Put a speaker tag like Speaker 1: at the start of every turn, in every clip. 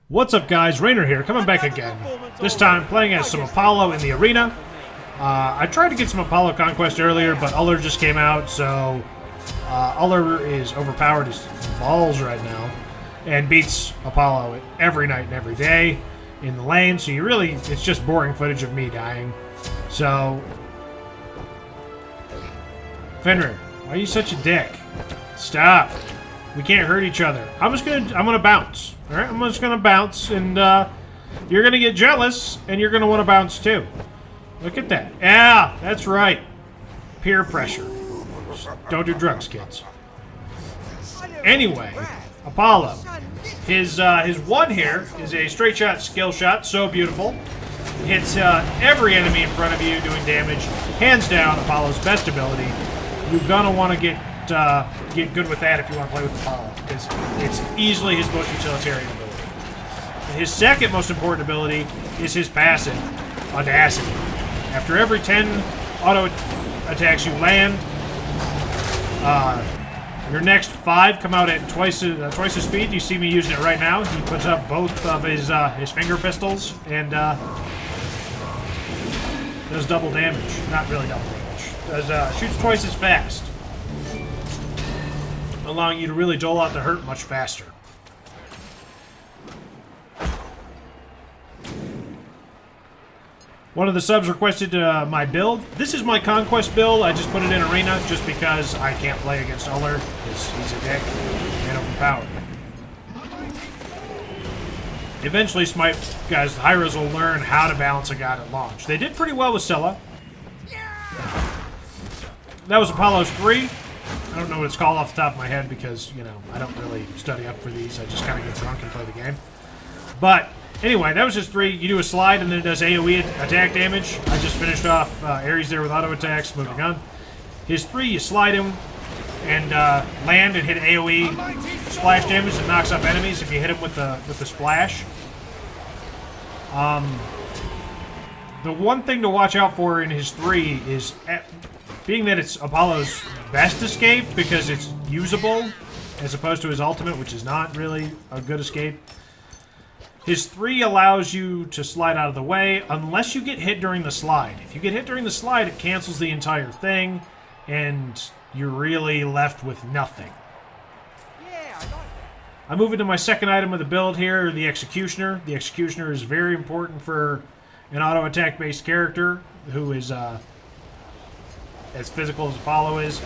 Speaker 1: What's up, guys? Rainer here, coming back again. This time playing as some Apollo in the arena. I tried to get some Apollo Conquest earlier, but Uller just came out, so Uller is overpowered as balls right now and beats Apollo every night and every day in the lane, so it's just boring footage of me dying. So, Fenrir, why are you such a dick? Stop. We can't hurt each other. I'm gonna bounce. Alright, I'm just gonna bounce, and you're gonna get jealous, and you're gonna want to bounce too. Look at that. Yeah, that's right. Peer pressure. Just don't do drugs, kids. Anyway, Apollo. His one here is a straight shot skill shot, so beautiful. Hits every enemy in front of you, doing damage. Hands down, Apollo's best ability. You're gonna want to get good with that if you want to play with Apollo, because it's easily his most utilitarian ability. His second most important ability is his passive, Audacity. After every 10 auto attacks you land, your next 5 come out at twice the speed. You see me using it right now. He puts up both of his finger pistols and does double damage. Not really double damage. Shoots twice as fast, allowing you to really dole out the hurt much faster. One of the subs requested my build. This is my Conquest build. I just put it in Arena just because I can't play against Uller, because he's a dick and overpowered. Eventually, Smite guys, the Hyros will learn how to balance a god at launch. They did pretty well with Scylla. That was Apollo's 3. I don't know what it's called off the top of my head because, you know, I don't really study up for these. I just kind of get drunk and play the game. But, anyway, that was his 3. You do a slide and then it does AoE attack damage. I just finished off Ares there with auto attacks, moving on. His 3, you slide him and land and hit AoE splash damage that knocks up enemies if you hit him with the splash. The one thing to watch out for in his 3 is... being that it's Apollo's best escape, because it's usable, as opposed to his ultimate, which is not really a good escape. His 3 allows you to slide out of the way, unless you get hit during the slide. If you get hit during the slide, it cancels the entire thing, and you're really left with nothing. I move into my second item of the build here, the Executioner. The Executioner is very important for an auto attack based character who is as physical as Apollo is.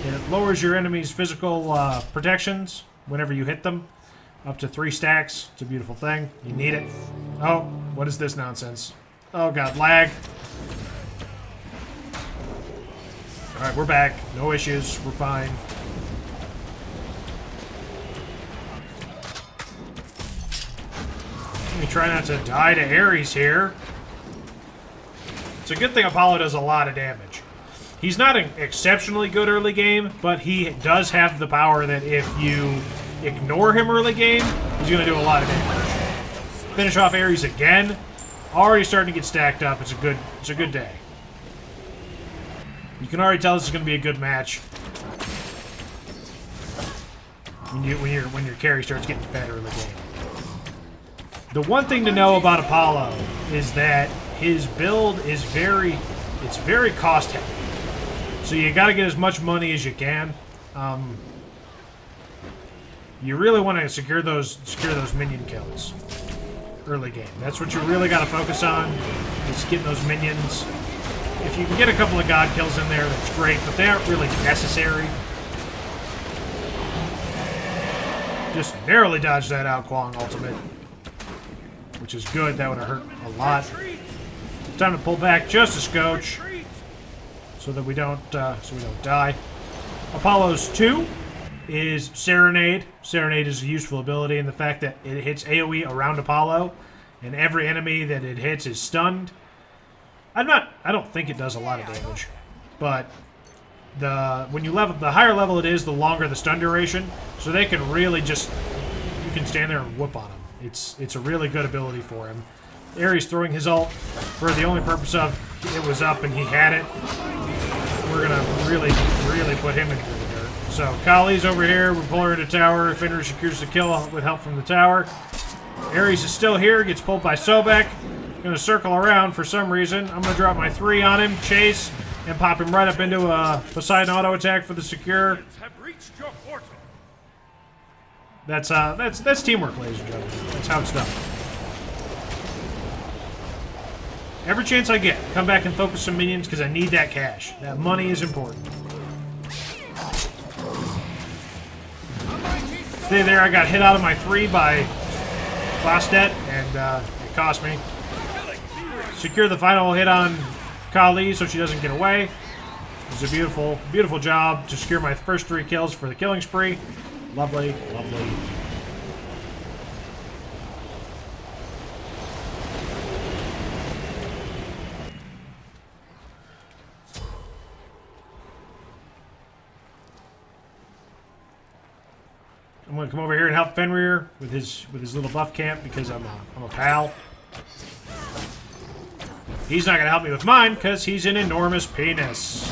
Speaker 1: It lowers your enemy's physical protections whenever you hit them, up to 3 stacks. It's a beautiful thing. You need it. Oh, what is this nonsense? Oh god, lag. Alright, we're back. No issues. We're fine. Let me try not to die to Ares here. It's a good thing Apollo does a lot of damage. He's not an exceptionally good early game, but he does have the power that if you ignore him early game, he's going to do a lot of damage. Finish off Ares again. Already starting to get stacked up. It's a good day. You can already tell this is going to be a good match when your carry starts getting better in the game. The one thing to know about Apollo is that his build is very cost heavy. So you got to get as much money as you can. You really want to secure those minion kills early game. That's what you really got to focus on. Is getting those minions. If you can get a couple of god kills in there, that's great, but they aren't really necessary. Just narrowly dodged that out Kwong ultimate, which is good. That would have hurt a lot. Time to pull back just a scotch, so that we don't die. Apollo's 2 is Serenade. Serenade is a useful ability in the fact that it hits AoE around Apollo, and every enemy that it hits is stunned. I don't think it does a lot of damage, but when you level, the higher level it is, the longer the stun duration. So they can really you can stand there and whoop on him. It's a really good ability for him. Ares throwing his ult for the only purpose of it was up and he had it. We're gonna really put him into the dirt. So Kali's over here. We pull her into tower. Fenrir secures the kill with help from the tower. Ares is still here, gets pulled by Sobek. Gonna circle around for some reason. I'm gonna drop my 3 on him, chase, and pop him right up into a Poseidon auto attack for the secure. That's teamwork, ladies and gentlemen. That's how it's done. Every chance I get, come back and focus some minions because I need that cash. That money is important. Stay there. I got hit out of my 3 by Bastet, and it cost me. Secure the final hit on Kali so she doesn't get away. It's a beautiful, beautiful job to secure my first 3 kills for the killing spree. Lovely, lovely. I'm gonna come over here and help Fenrir with his little buff camp because I'm a pal. He's not gonna help me with mine because he's an enormous penis.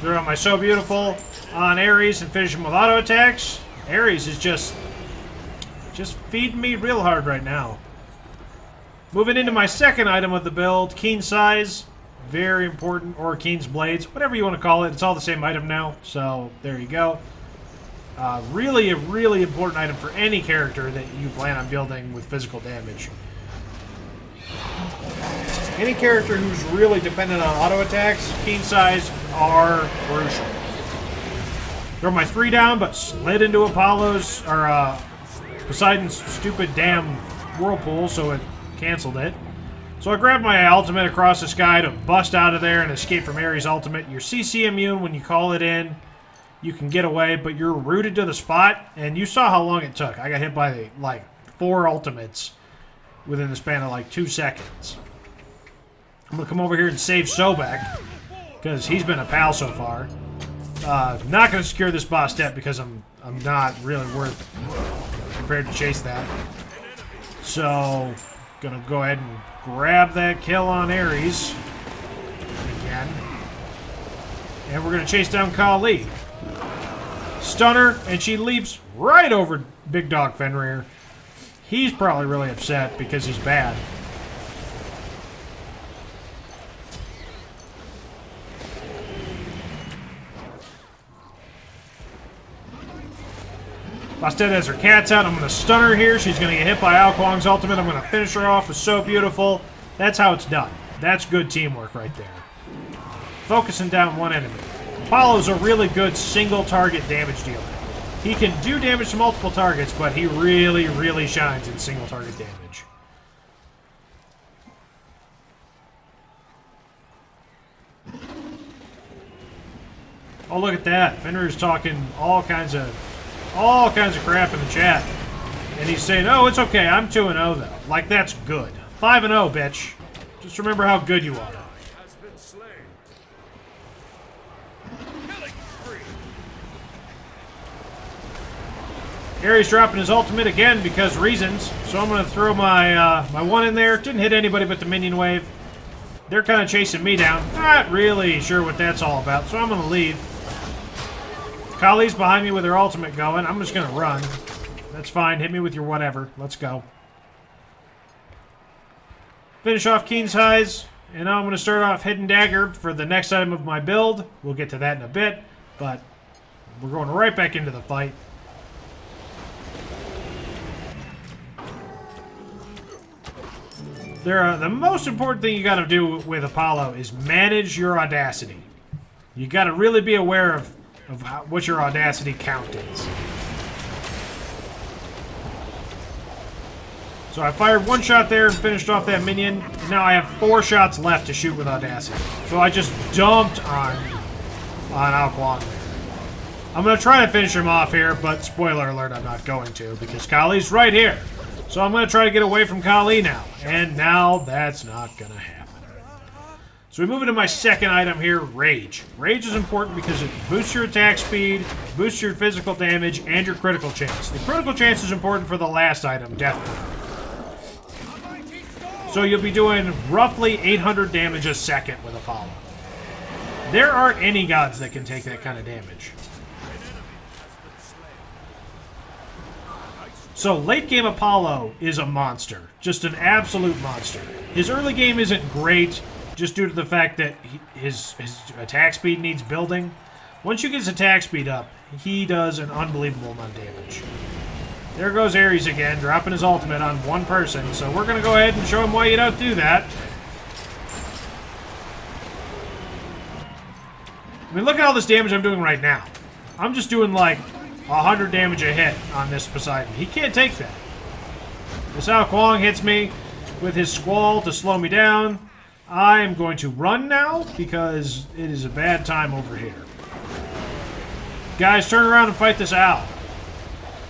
Speaker 1: Throw out my So Beautiful on Ares and finish him with auto attacks. Ares is just feeding me real hard right now. Moving into my second item of the build, Keen Size. Very important, or Keen's Blades, whatever you want to call it. It's all the same item now, so there you go. Really a really important item for any character that you plan on building with physical damage. Any character who's really dependent on auto attacks, Keen Size are crucial. Throw my 3 down, but slid into Apollo's, or Poseidon's stupid damn whirlpool, so it canceled it. So I grabbed my ultimate across the sky to bust out of there and escape from Ares' ultimate. You're CC immune when you call it in. You can get away, but you're rooted to the spot, and you saw how long it took. I got hit by, like, 4 ultimates within the span of, like, 2 seconds. I'm going to come over here and save Sobek, because he's been a pal so far. Not going to secure this boss step because I'm not really prepared to chase that. So, going to go ahead and grab that kill on Ares again. And we're going to chase down Kali. Stun her, and she leaps right over Big Dog Fenrir. He's probably really upset because he's bad. Bastet has her cats out. I'm going to stun her here. She's going to get hit by Ao Kuang's ultimate. I'm going to finish her off with So Beautiful. That's how it's done. That's good teamwork right there. Focusing down one enemy. Apollo's a really good single target damage dealer. He can do damage to multiple targets, but he really, really shines in single target damage. Oh, look at that. Fenrir's talking all kinds of crap in the chat. And he's saying, oh, it's okay, I'm 2-0 though. Like, that's good. 5-0, bitch. Just remember how good you are. Ares dropping his ultimate again because reasons. So I'm going to throw my my 1 in there. Didn't hit anybody but the minion wave. They're kind of chasing me down. Not really sure what that's all about, so I'm going to leave. Kali's behind me with her ultimate going. I'm just going to run. That's fine. Hit me with your whatever. Let's go. Finish off Keen's Highs. And now I'm going to start off Hidden Dagger for the next item of my build. We'll get to that in a bit. But we're going right back into the fight. The most important thing you got to do with Apollo is manage your audacity. You got to really be aware of what your audacity count is. So I fired 1 shot there and finished off that minion. And now I have 4 shots left to shoot with audacity. So I just dumped on Ao Kuang there. I'm going to try to finish him off here, but spoiler alert, I'm not going to because Kali's right here. So I'm going to try to get away from Kali now. And now that's not going to happen. So we move into my second item here, Rage. Rage is important because it boosts your attack speed, boosts your physical damage, and your critical chance. The critical chance is important for the last item, Death Blow. So you'll be doing roughly 800 damage a second with Apollo. There aren't any gods that can take that kind of damage. So late game Apollo is a monster. Just an absolute monster. His early game isn't great, just due to the fact that his attack speed needs building. Once you get his attack speed up, he does an unbelievable amount of damage. There goes Ares again, dropping his ultimate on one person. So we're going to go ahead and show him why you don't do that. I mean, look at all this damage I'm doing right now. I'm just doing like 100 damage a hit on this Poseidon. He can't take that. This Ao Kuang hits me with his Squall to slow me down. I am going to run now because it is a bad time over here. Guys, turn around and fight this Ao.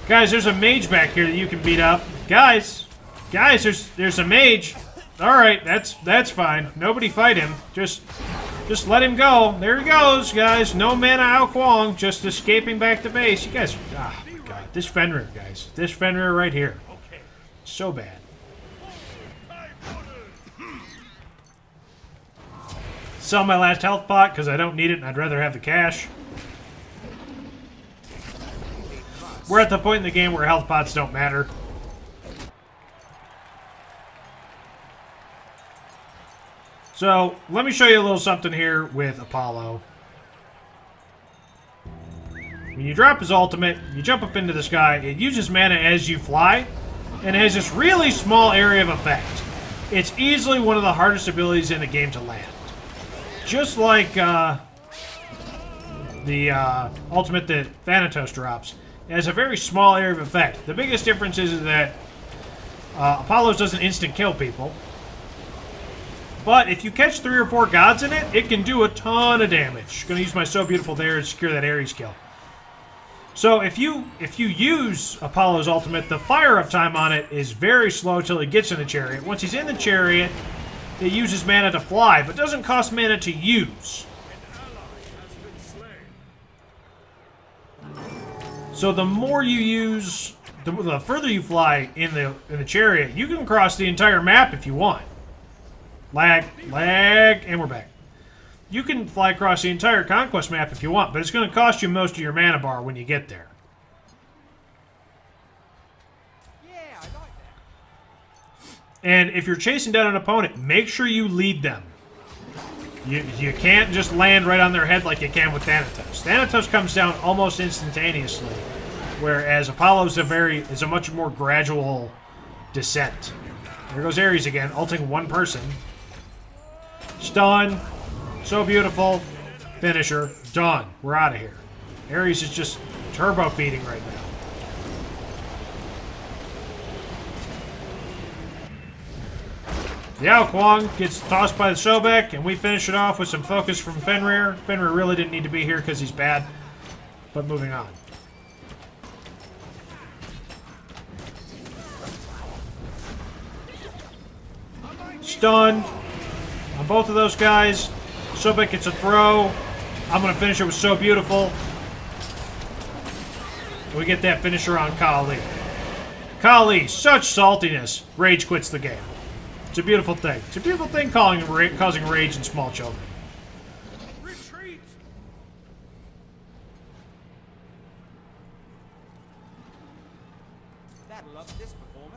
Speaker 1: Guys, there's a mage back here that you can beat up. Guys, there's a mage. All right, that's fine. Nobody fight him. Just let him go. There he goes, guys. No mana Ao Kuang, just escaping back to base. You guys, oh my god, this Fenrir, guys. This Fenrir right here. So bad. Sell my last health pot because I don't need it and I'd rather have the cash. We're at the point in the game where health pots don't matter. So, let me show you a little something here with Apollo. When you drop his ultimate, you jump up into the sky, it uses mana as you fly, and it has this really small area of effect. It's easily one of the hardest abilities in the game to land. Just like the ultimate that Thanatos drops, it has a very small area of effect. The biggest difference is that Apollo's doesn't instant kill people. But if you catch 3 or 4 gods in it, it can do a ton of damage. Gonna use my So Beautiful there to secure that Ares kill. So if you use Apollo's ultimate, the fire-up time on it is very slow till he gets in the chariot. Once he's in the chariot, it uses mana to fly, but doesn't cost mana to use. So the more you use, the further you fly in the chariot, you can cross the entire map if you want. Lag, and we're back. You can fly across the entire Conquest map if you want, but it's going to cost you most of your mana bar when you get there.
Speaker 2: Yeah, I like that.
Speaker 1: And if you're chasing down an opponent, make sure you lead them. You can't just land right on their head like you can with Thanatos. Thanatos comes down almost instantaneously, whereas Apollo's is a much more gradual descent. There goes Ares again, ulting one person. Stun. So beautiful. Finisher. Done. We're out of here. Ares is just turbo feeding right now. The Ao Kuang gets tossed by the Sobek, and we finish it off with some focus from Fenrir. Fenrir really didn't need to be here because he's bad. But moving on. Stun on both of those guys. Sobek gets a throw. I'm going to finish it with So Beautiful. We get that finisher on Kali. Kali, such saltiness. Rage quits the game. It's a beautiful thing. It's a beautiful thing causing rage in small children.
Speaker 2: Retreat.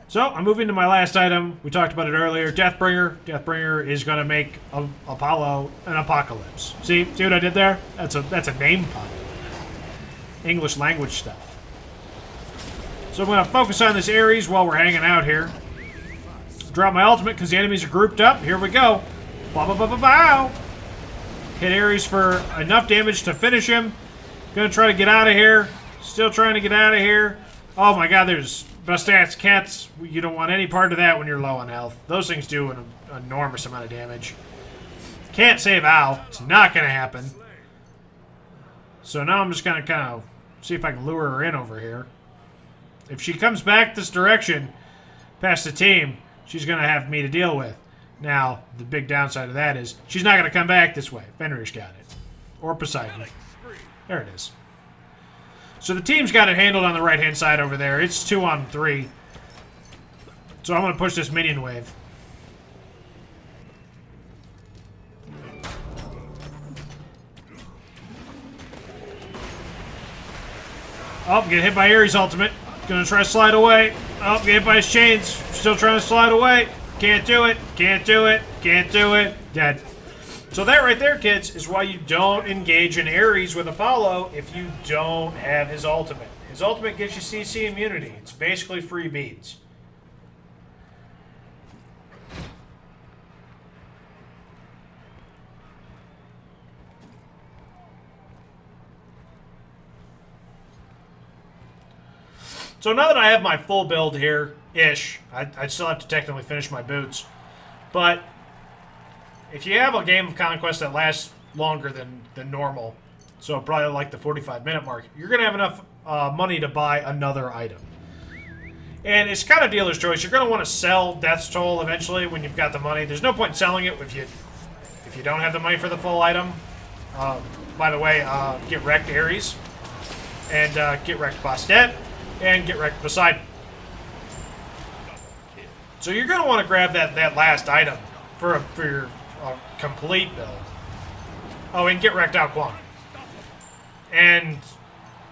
Speaker 1: So, I'm moving to my last item. We talked about it earlier. Deathbringer. Deathbringer is going to make Apollo an apocalypse. See what I did there? That's a name pun. English language stuff. So I'm going to focus on this Ares while we're hanging out here. Drop my ultimate because the enemies are grouped up. Here we go. Bow, bow, bow, bow, bow. Hit Ares for enough damage to finish him. Gonna try to get out of here. Still trying to get out of here. Oh my god, there's Bastats Cats. You don't want any part of that when you're low on health. Those things do an enormous amount of damage. Can't save Al. It's not gonna happen. So now I'm just gonna kind of see if I can lure her in over here. If she comes back this direction, past the team, she's going to have me to deal with. Now, the big downside of that is she's not going to come back this way. Fenrir's got it. Or Poseidon. There it is. So the team's got it handled on the right-hand side over there. It's 2 on 3. So I'm going to push this minion wave. Oh, get hit by Ares' ultimate. Gonna try to slide away. Oh, get hit by his chains. Still trying to slide away. Can't do it. Can't do it. Can't do it. Dead. So that right there, kids, is why you don't engage in Ares with Apollo if you don't have his ultimate. His ultimate gives you CC immunity. It's basically free beads. So now that I have my full build here-ish, I still have to technically finish my boots. But if you have a game of Conquest that lasts longer than normal, so probably like the 45-minute mark, you're going to have enough money to buy another item. And it's kind of dealer's choice. You're going to want to sell Death's Toll eventually when you've got the money. There's no point in selling it if you don't have the money for the full item. By the way, get wrecked Ares, and get wrecked Bastet, and get wrecked Poseidon. So you're going to want to grab that last item for your complete build. Oh, and get wrecked out Kwang. And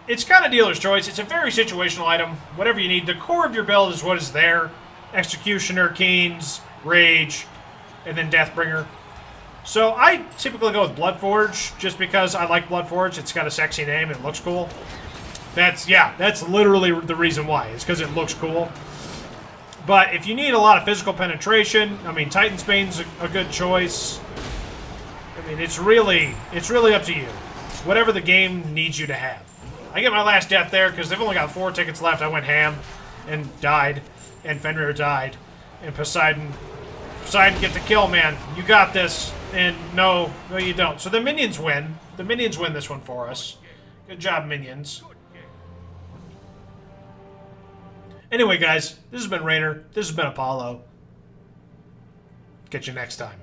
Speaker 1: it's kind of dealer's choice. It's a very situational item. Whatever you need. The core of your build is what is there. Executioner, Keens, Rage, and then Deathbringer. So I typically go with Bloodforge just because I like Bloodforge. It's got a sexy name and it looks cool. That's literally the reason why. It's because it looks cool. But if you need a lot of physical penetration, I mean, Titan's Bane's a good choice. I mean, it's really up to you. Whatever the game needs you to have. I get my last death there because they've only got 4 tickets left. I went ham and died, and Fenrir died, and Poseidon get the kill, man. You got this, and no, you don't. So the minions win. The minions win this one for us. Good job, minions. Anyway, guys, this has been Rainer. This has been Apollo. Catch you next time.